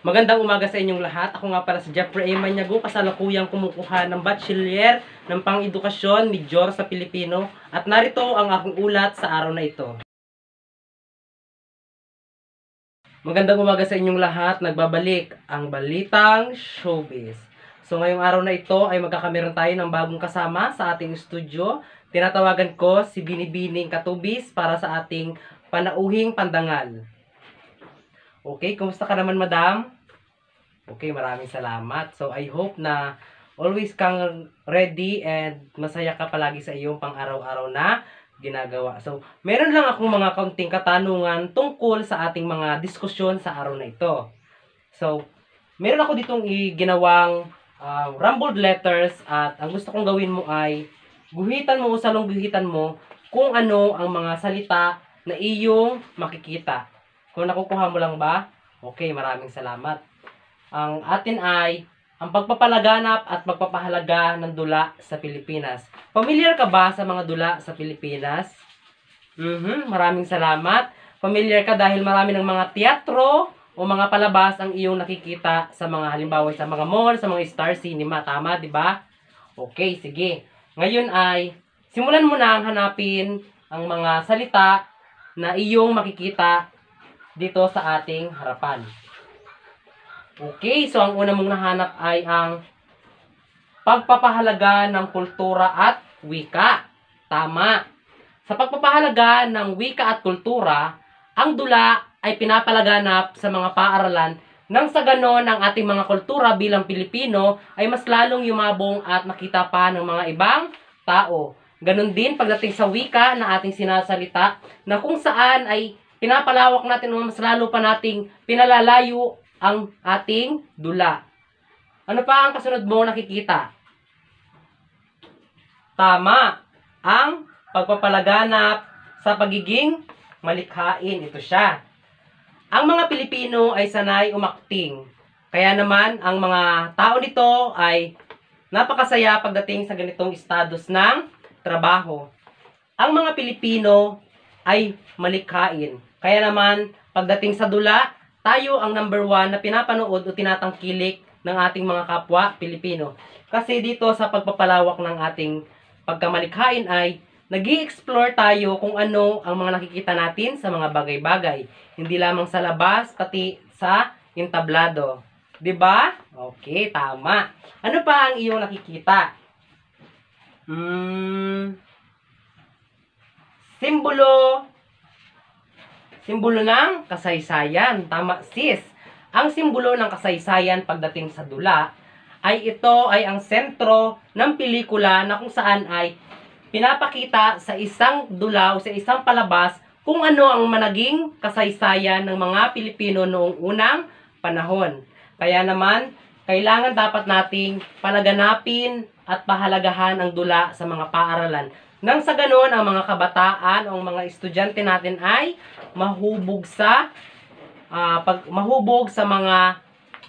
Magandang umaga sa inyong lahat. Ako nga pala si Jeffrey A. Maniago, kasalukuyang kumukuha ng Bachelor ng Pang-edukasyon Major sa Pilipino. At narito ang aking ulat sa araw na ito. Magandang umaga sa inyong lahat. Nagbabalik ang Balitang Showbiz. So ngayong araw na ito ay magkakameron tayo ng bagong kasama sa ating studio. Tinatawagan ko si Binibining Katubis para sa ating panauhing pandangal. Okay, kumusta ka naman, madam? Okay, maraming salamat. So, I hope na always kang ready and masaya ka palagi sa iyong pang-araw-araw na ginagawa. So, meron lang akong mga kaunting katanungan tungkol sa ating mga diskusyon sa araw na ito. So, meron ako ditong ginawang rumbled letters at ang gusto kong gawin mo ay guhitan mo o salong guhitan mo kung ano ang mga salita na iyong makikita. Kung nakukuha mo lang ba? Okay, maraming salamat. Ang atin ay ang pagpapalaganap at pagpapahalaga ng dula sa Pilipinas. Familiar ka ba sa mga dula sa Pilipinas? Maraming salamat. Familiar ka dahil marami ng mga teatro o mga palabas ang iyong nakikita sa mga halimbawa sa mga mall, sa mga star cinema. Tama, di ba? Okay, sige. Ngayon ay simulan mo na hanapin ang mga salita na iyong makikita dito sa ating harapan. Okay, so ang una mong nahanap ay ang pagpapahalaga ng kultura at wika. Tama. Sa pagpapahalaga ng wika at kultura, ang dula ay pinapalaganap sa mga paaralan nang sa ganon ang ating mga kultura bilang Pilipino ay mas lalong yumabong at makita pa ng mga ibang tao. Ganon din pagdating sa wika na ating sinasalita na kung saan ay pinapalawak natin o mas lalo pa nating pinalalayo ang ating dula. Ano pa ang kasunod mo nakikita? Tama. Ang pagpapalaganap sa pagiging malikhain. Ito siya. Ang mga Pilipino ay sanay umakting. Kaya naman, ang mga tao nito ay napakasaya pagdating sa ganitong estados ng trabaho. Ang mga Pilipino ay malikhain. Kaya naman, pagdating sa dula, tayo ang number 1 na pinapanood o tinatangkilik ng ating mga kapwa Pilipino. Kasi dito sa pagpapalawak ng ating pagkamalikhain ay nag-i-explore tayo kung ano ang mga nakikita natin sa mga bagay-bagay. Hindi lamang sa labas, pati sa entablado. 'Di ba? Okay, tama. Ano pa ang iyong nakikita? Simbolo ng kasaysayan. Tama, sis. Ang simbolo ng kasaysayan pagdating sa dula ay ito ay ang sentro ng pelikula na kung saan ay pinapakita sa isang dula o sa isang palabas kung ano ang managing kasaysayan ng mga Pilipino noong unang panahon. Kaya naman, kailangan dapat nating palaganapin at pahalagahan ang dula sa mga paaralan. Nang sa ganon, ang mga kabataan o mga estudyante natin ay mahubog sa mga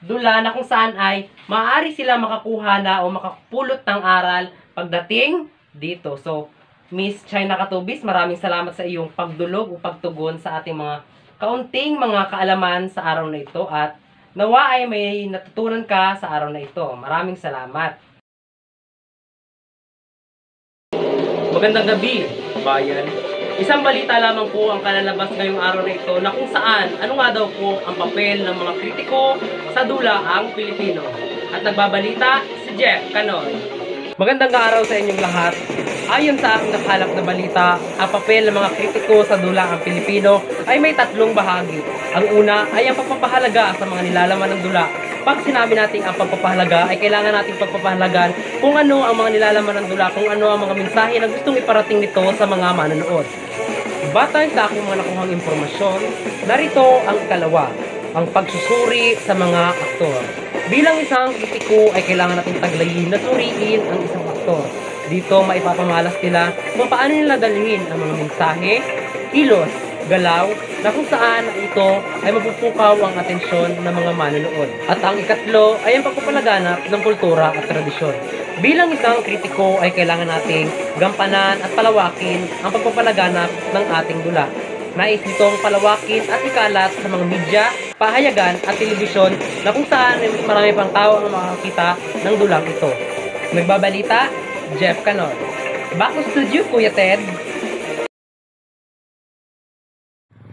dula na kung saan ay maaari sila makakuha na o makapulot ng aral pagdating dito. So, Miss China Katubis, maraming salamat sa iyong pagdulog o pagtugon sa ating mga kaunting mga kaalaman sa araw na ito at nawa ay may natutunan ka sa araw na ito. Maraming salamat. Magandang gabi, bayan. Isang balita lamang po ang kalalabas ngayong araw na ito na kung saan, ano nga daw po ang papel ng mga kritiko sa dulaang Pilipino. At nagbabalita si Jeff Canoy. Magandang araw sa inyong lahat. Ayon sa aking nakalap na balita, ang papel ng mga kritiko sa dulaang Pilipino ay may tatlong bahagi. Ang una ay ang pagpapahalaga sa mga nilalaman ng dula. Pag sinabi natin ang pagpapahalaga, ay kailangan nating pagpapahalagan kung ano ang mga nilalaman ng dula, kung ano ang mga mensahe na gustong iparating nito sa mga manonood. Batay sa aking mga nakuhang impormasyon, narito ang ikalawa, ang pagsusuri sa mga aktor. Bilang isang kritiko ay kailangan nating taglayin na suriin ang isang aktor. Dito maipapamalas nila kung paano nila dalhin ang mga mensahe, kilos, galaw, na kung saan ito ay mapupukaw ang atensyon ng mga manonood. At ang ikatlo ay ang pagpapalaganap ng kultura at tradisyon. Bilang isang kritiko ay kailangan nating gampanan at palawakin ang pagpapalaganap ng ating dula. Nais nitong palawakin at ikalat sa mga media pahayagan at telebisyon na kung saan ay mas marami pang tao ang makakita ng dulang ito. Nagbabalita, Jeff Canor. Back to studio, Kuya Ted.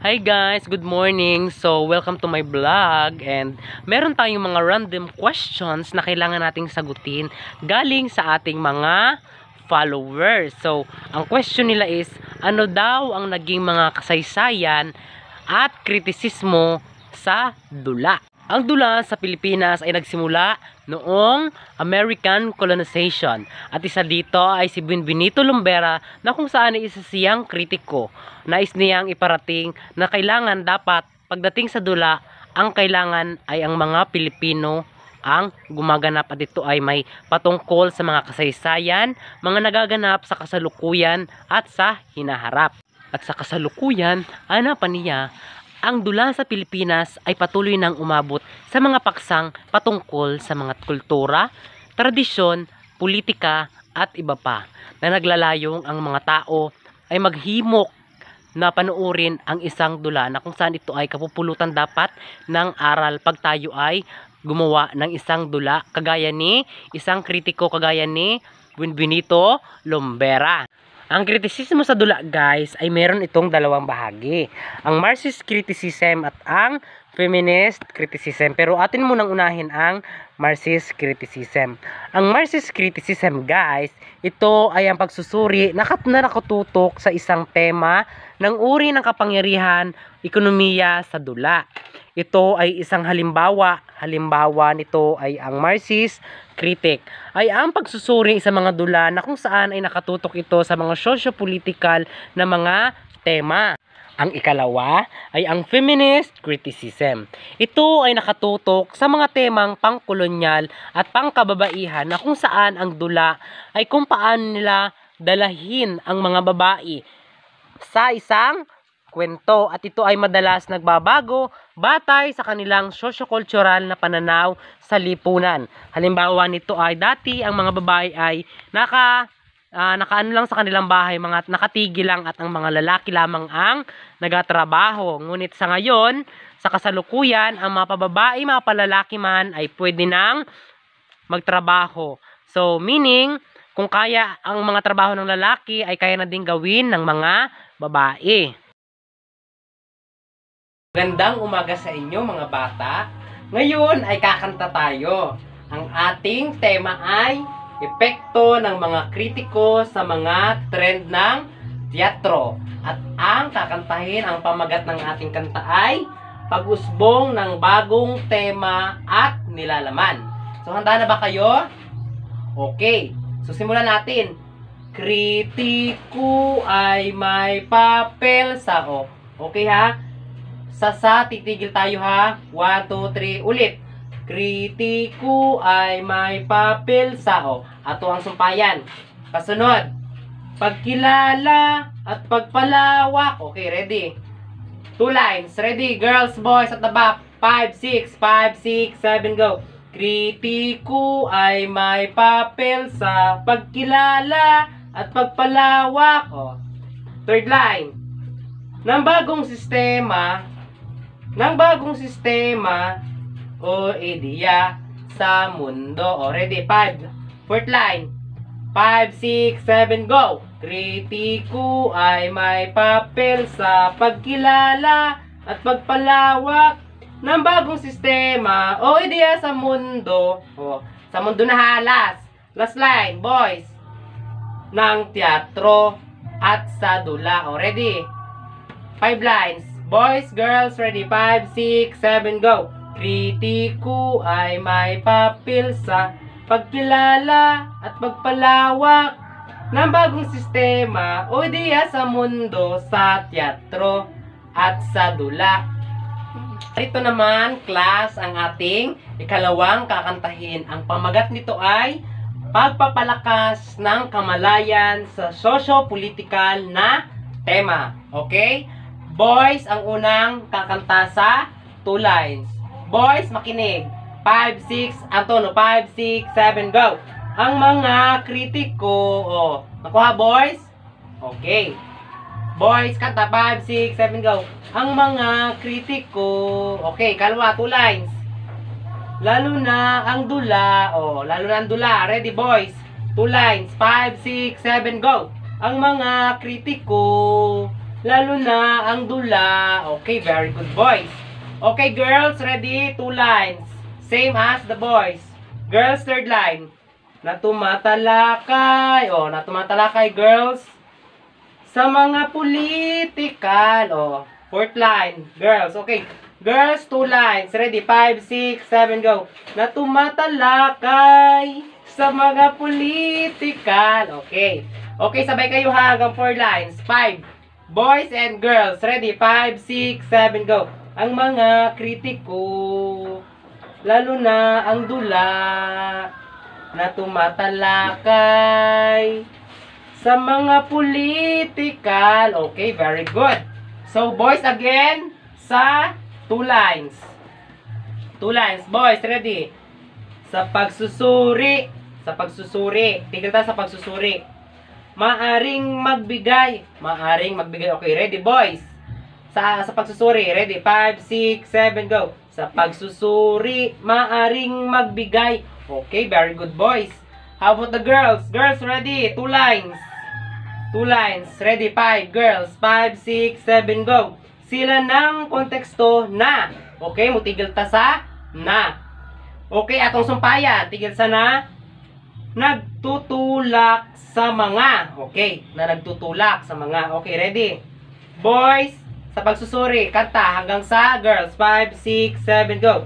Hi guys, good morning. So, welcome to my vlog and meron tayong mga random questions na kailangan nating sagutin galing sa ating mga followers. So, ang question nila is, ano daw ang naging mga kasaysayan at kritisismo sa dula? Ang dula sa Pilipinas ay nagsimula noong American colonization. At isa dito ay si Benito Lombera na kung saan ay isa siyang kritiko. Nais niyang iparating na kailangan dapat pagdating sa dula, ang kailangan ay ang mga Pilipino ang gumaganap at ito ay may patungkol sa mga kasaysayan, mga nagaganap sa kasalukuyan at sa hinaharap. At sa kasalukuyan, hanapan niya, ang dula sa Pilipinas ay patuloy nang umabot sa mga paksang patungkol sa mga kultura, tradisyon, politika at iba pa na naglalayong ang mga tao ay maghimok na panuorin ang isang dula na kung saan ito ay kapupulutan dapat ng aral pag tayo ay gumawa ng isang dula kagaya ni isang kritiko kagaya ni Benito Lombera. Ang kritisismo sa dula guys ay meron itong dalawang bahagi. Ang Marxist criticism at ang feminist criticism. Pero atin munang unahin ang Marxist criticism. Ang Marxist criticism guys, ito ay ang pagsusuri na nakatutok sa isang tema ng uri ng kapangyarihan, ekonomiya sa dula. Ito ay isang halimbawa nito ay ang Marxist critic ay ang pagsusuri sa mga dula na kung saan ay nakatutok ito sa mga socio-political na mga tema. Ang ikalawa ay ang feminist criticism. Ito ay nakatutok sa mga temang pangkolonyal at pangkababaihan na kung saan ang dula ay kung paano nila dalahin ang mga babae sa isang kwento at ito ay madalas nagbabago batay sa kanilang socio-cultural na pananaw sa lipunan. Halimbawa nito ay dati ang mga babae ay nakaano lang sa kanilang bahay, mga nakatigil lang at ang mga lalaki lamang ang nagatrabaho. Ngunit sa ngayon, sa kasalukuyan, ang mga pababae, mga palalaki man ay pwede nang magtrabaho. So meaning, kung kaya ang mga trabaho ng lalaki ay kaya na din gawin ng mga babae. Magandang umaga sa inyo mga bata. Ngayon ay kakanta tayo. Ang ating tema ay epekto ng mga kritiko sa mga trend ng teatro. At ang kakantahin, ang pamagat ng ating kanta ay pag-usbong ng bagong tema at nilalaman. So handa na ba kayo? Okay. So simulan natin. Kritiko ay may papel sa o. Okay ha? Sa titigil tayo ha. 1, 2, 3, ulit. Kritiko ay may papel sa o. Ato ang sumpayan. Kasunod. Pagkilala at pagpalawak. Okay, ready? 2 lines. Ready, girls, boys at the back. 5, 6, 5, 6, 7, go. Kritiko ay may papel sa pagkilala at pagpalawak. O. Third line. Ng bagong sistema o ideya sa mundo. O, ready? 5. Fourth line. 5, 6, 7, go! Kritiko ay may papel sa pagkilala at pagpalawak ng bagong sistema o ideya sa mundo. O, sa mundo na halas. Last line, boys. Ng teatro at sa dula. O, ready? 5 lines. Boys, girls, ready? 5, 6, 7, go! Kritiko ay may papel sa pagkilala at pagpalawak ng bagong sistema o ideya sa mundo sa teatro at sa dula. Ito naman, class, ang ating ikalawang kakantahin. Ang pamagat nito ay pagpapalakas ng kamalayan sa socio-political na tema. Okay? Boys, ang unang kakanta sa 2 lines. Boys, makinig. 5, 6, ang tono. 5, 6, 7, go. Ang mga kritiko. Oh, nakuha, boys? Okay. Boys, kanta. 5, 6, 7, go. Ang mga kritiko. Okay, kalwa, 2 lines. Lalo na ang dula. Oh, lalo na ang dula. Ready, boys? 2 lines. 5, 6, 7, go. Ang mga kritiko. Lalo na ang dula. Okay, very good, boys. Okay, girls, ready? 2 lines. Same as the boys. Girls, 3rd line. Na tumatalakay. Oh, na tumatalakay, girls. Sa mga politikal. Oh, 4th line. Girls, okay. Girls, 2 lines. Ready? 5, 6, 7, go. Na tumatalakay sa mga politikal. Okay. Okay, sabay kayo ha. Hanggang 4 lines. 5. Boys and girls. Ready? 5, 6, 7, go. Ang mga kritiko. Lalo na ang dula. Na tumatalakay sa mga politikal. Okay, very good. So, boys, again, sa 2 lines. 2 lines. Boys, ready? Sa pagsusuri. Sa pagsusuri. Tigil tayo sa pagsusuri. Maaring magbigay. Maaring magbigay. Okay, ready, boys? Sa pagsusuri. Ready? 5, 6, 7, go. Sa pagsusuri. Maaring magbigay. Okay, very good, boys. How about the girls? Girls, ready? 2 lines. 2 lines. Ready? 5. Girls. 5, 6, 7, go. Sila ng konteksto na. Okay, mutigil ta sa na. Okay, atong sumpayan. Tigil sa na. Nagtutulak sa mga. Okay, na nagtutulak sa mga. Okay, ready? Boys, sa pagsusuri. Kanta hanggang sa girls. 5, 6, 7, go.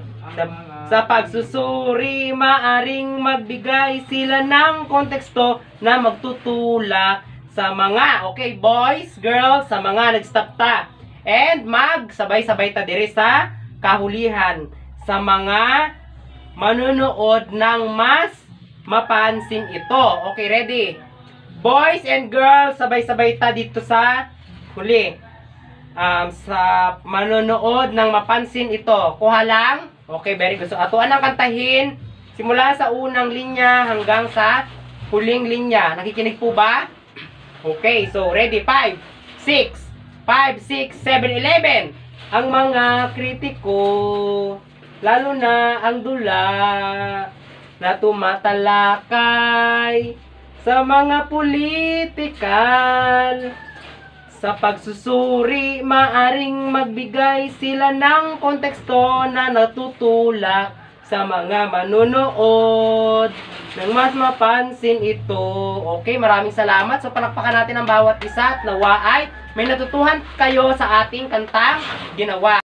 Sa pagsusuri, maaring magbigay sila ng konteksto na magtutulak sa mga. Okay, boys, girls, sa mga nag-stop ta. And magsabay-sabay ta diri sa kahulihan sa mga manunood ng mas mapansin ito. Okay, ready? Boys and girls, sabay-sabay ta dito sa huli. Sa manunood ng mapansin ito. Kuha lang. Okay, very good. So, atuan ang kantahin simula sa unang linya hanggang sa huling linya. Nakikinig po ba? Okay, so ready? 5, 6, 5, 6, 7, 11. Ang mga kritiko, lalo na ang dula, na tumatalakay sa mga politikal. Sa pagsusuri, maaring magbigay sila ng konteksto na natutulak sa mga manunood nang mas mapansin ito. Okay, maraming salamat. So, palakpakan natin ang bawat isa at nawa ay may natutuhan kayo sa ating kantang ginawa.